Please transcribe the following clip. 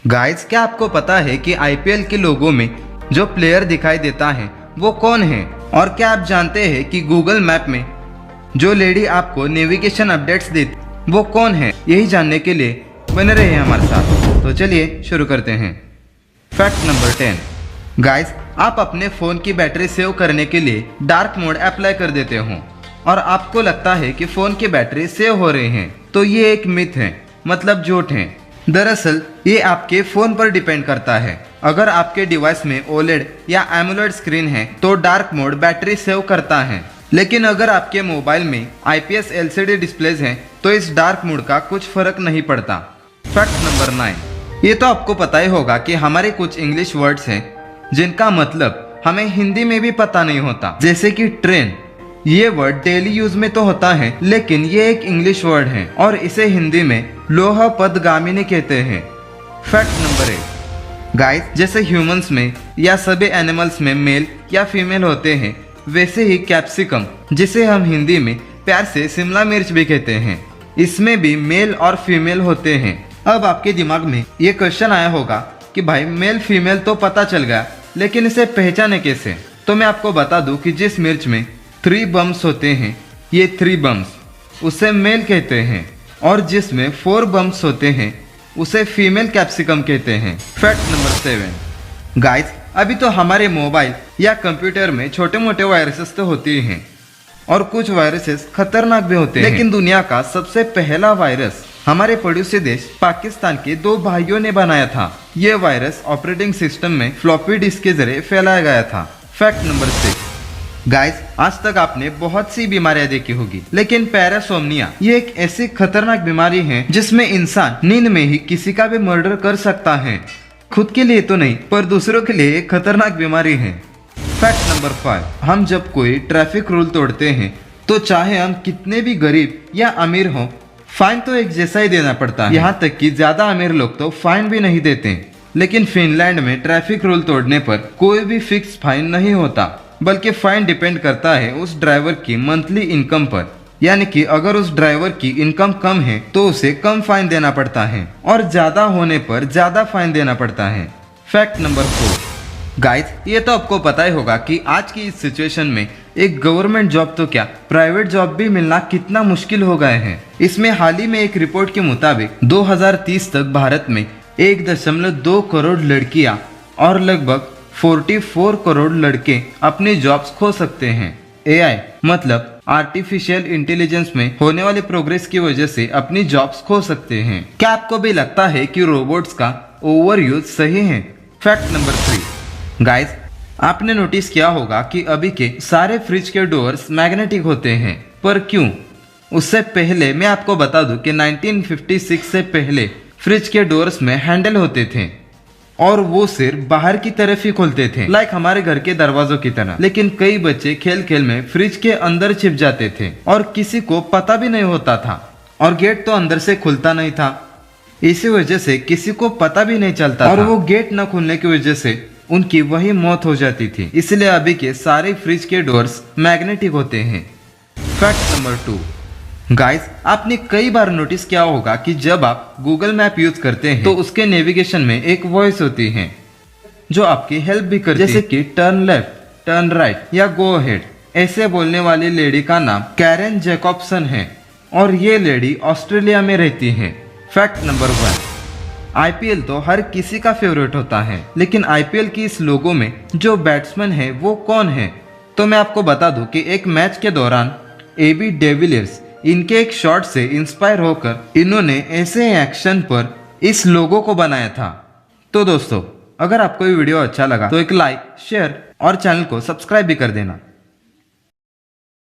Guys, क्या आपको पता है कि आईपीएल के लोगों में जो प्लेयर दिखाई देता है वो कौन है? और क्या आप जानते हैं कि गूगल मैप में जो लेडी आपको नेविगेशन अपडेट्स देती वो कौन है? यही जानने के लिए बने रहे हमारे साथ। तो चलिए शुरू करते हैं। Fact number 10। गाइस, आप अपने फ़ोन की बैटरी सेव करने के लिए डार्क मोड अप्लाई कर देते हो और आपको लगता है कि फ़ोन की बैटरी सेव हो रही है, तो ये एक मिथ है, मतलब झूठ है। दरअसल ये आपके फ़ोन पर डिपेंड करता है। अगर आपके डिवाइस में ओलेड या एमोलेड स्क्रीन है तो डार्क मोड बैटरी सेव करता है, लेकिन अगर आपके मोबाइल में IPS LCD डिस्प्लेज हैं तो इस डार्क मोड का कुछ फर्क नहीं पड़ता। Fact number 9। ये तो आपको पता ही होगा कि हमारे कुछ इंग्लिश वर्ड्स हैं जिनका मतलब हमें हिंदी में भी पता नहीं होता, जैसे कि ट्रेन। ये वर्ड डेली यूज में तो होता है, लेकिन ये एक इंग्लिश वर्ड है और इसे हिंदी में लोहा पदगामिनी कहते हैं। Fact number 8। गाइस, जैसे ह्यूमंस में या सभी एनिमल्स में मेल या फीमेल होते हैं, वैसे ही कैप्सिकम, जिसे हम हिंदी में प्यार से शिमला मिर्च भी कहते हैं, इसमें भी मेल और फीमेल होते हैं। अब आपके दिमाग में ये क्वेश्चन आया होगा कि भाई मेल फीमेल तो पता चल गया, लेकिन इसे पहचाने कैसे? तो मैं आपको बता दूं कि जिस मिर्च में 3 बम्स होते हैं, ये 3 बम्स, उसे मेल कहते हैं, और जिसमें 4 बम्स होते हैं उसे फीमेल कैप्सिकम कहते हैं। Fact number 7। गाइस, अभी तो हमारे मोबाइल या कंप्यूटर में छोटे मोटे वायरसेस तो होते ही हैं और कुछ वायरसेस खतरनाक भी होते हैं, लेकिन दुनिया का सबसे पहला वायरस हमारे पड़ोसी देश पाकिस्तान के 2 भाइयों ने बनाया था। ये वायरस ऑपरेटिंग सिस्टम में फ्लॉपी डिस्क के जरिए फैलाया गया था। Fact number 6। गाइस, आज तक आपने बहुत सी बीमारियां देखी होगी, लेकिन पैरासोमनिया ये एक ऐसी खतरनाक बीमारी है जिसमें इंसान नींद में ही किसी का भी मर्डर कर सकता है। खुद के लिए तो नहीं, पर दूसरों के लिए एक खतरनाक बीमारी है। Fact number 5। हम जब कोई ट्रैफिक रूल तोड़ते हैं तो चाहे हम कितने भी गरीब या अमीर हों, फाइन तो एक जैसा ही देना पड़ता है। यहाँ तक कि ज्यादा अमीर लोग तो फाइन भी नहीं देते, लेकिन फिनलैंड में ट्रैफिक रूल तोड़ने पर कोई भी फिक्स फाइन नहीं होता, बल्कि फाइन डिपेंड करता है उस ड्राइवर की मंथली इनकम पर। यानी कि अगर उस ड्राइवर की इनकम कम है तो उसे कम फाइन देना पड़ता है और ज्यादा होने पर ज्यादा फाइन देना पड़ता है। Fact number 4। गाइस, ये तो आपको पता ही होगा कि आज की इस सिचुएशन में एक गवर्नमेंट जॉब तो क्या, प्राइवेट जॉब भी मिलना कितना मुश्किल हो गए हैं। इसमें हाल ही में एक रिपोर्ट के मुताबिक 2030 तक भारत में 1.2 करोड़ लड़कियां और लगभग 44 करोड़ लड़के अपनी जॉब्स खो सकते हैं। AI मतलब आर्टिफिशियल इंटेलिजेंस में होने वाले प्रोग्रेस की वजह से अपनी जॉब्स खो सकते हैं। क्या आपको भी लगता है कि रोबोट्स का ओवर यूज सही है? Fact number 3। गाइस, आपने नोटिस किया होगा कि अभी के सारे फ्रिज के डोर्स मैग्नेटिक होते हैं, पर क्यों? उससे पहले मैं आपको बता दूं कि 1956 से पहले फ्रिज के डोर्स में हैंडल होते थे और वो सिर्फ बाहर की तरफ ही खुलते थे, लाइक हमारे घर के दरवाजों की तरह। लेकिन कई बच्चे खेल खेल में फ्रिज के अंदर छिप जाते थे और किसी को पता भी नहीं होता था, और गेट तो अंदर से खुलता नहीं था, इसी वजह से किसी को पता भी नहीं चलता और वो गेट न खुलने की वजह से उनकी वही मौत हो जाती थी। इसलिए अभी के सारे फ्रिज के डोर्स मैग्नेटिक होते हैं। Fact number 2। गाइस, आपने कई बार नोटिस किया होगा कि जब आप गूगल मैप यूज करते हैं तो उसके नेविगेशन में एक वॉइस होती है जो आपकी हेल्प भी करती है, जैसे कि टर्न लेफ्ट, टर्न राइट या गो अहेड। ऐसे बोलने वाली लेडी का नाम कैरेन जैकॉब्सन है और ये लेडी ऑस्ट्रेलिया में रहती है। Fact number 1। IPL तो हर किसी का फेवरेट होता है, लेकिन IPL की इस लोगो में जो बैट्समैन है वो कौन है? तो मैं आपको बता दूं कि एक मैच के दौरान AB डिविलियर्स इनके एक शॉट से इंस्पायर होकर इन्होंने ऐसे एक्शन पर इस लोगो को बनाया था। तो दोस्तों, अगर आपको ये वीडियो अच्छा लगा तो एक लाइक, शेयर और चैनल को सब्सक्राइब भी कर देना।